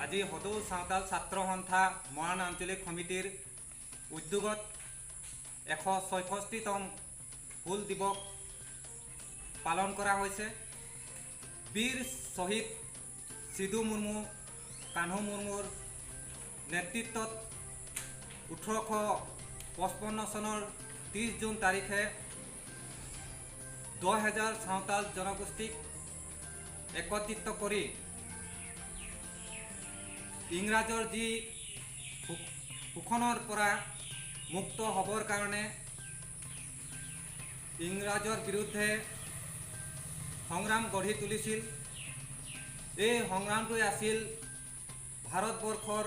আজি সদৌ সাঁওতাল ছাত্ৰ সন্থা মৰাণ আঞ্চলিক সমিতিৰ উদ্যোগত 166তম হুল দিৱস পালন কৰা হৈছে। বীৰ শ্বহীদ সিধু মুৰ্মু কানহু মুৰ্মুৰ নেতৃত্বত 1855 চনৰ 30 জুন তাৰিখে 10,000 সাঁওতাল জনগোষ্ঠীক একত্ৰিত কৰি ইংৰাজৰ যি শোষণৰ পৰা মুক্ত হ'বৰ কাৰণে ইংৰাজৰ বিৰুদ্ধে সংগ্ৰাম গঢ়ি তুলিছিল। এই সংগ্ৰামটোৱে আছিল ভাৰতবৰ্ষৰ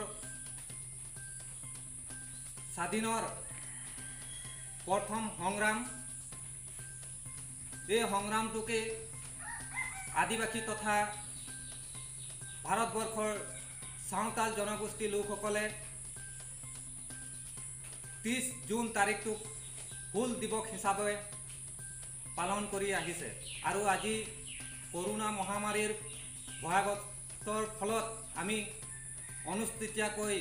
স্বাধীনৰ প্ৰথম সংগ্ৰাম। এই সংগ্ৰামটোকে আদিবাসী তথা ভাৰতবৰ্ষৰ সাঁওতাল জনগোষ্ঠী লোকসকলে 30 জুন তাৰিখটোক হুল দিৱস হিচাপে পালন কৰি আহিছে। আৰু আজি কৰোনা মহামাৰীৰ ভয়াৱহতাৰ ফলত আমি অনুষ্ঠিতীয়াকৈ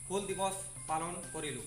হুল দিৱস পালন কৰিলোঁ।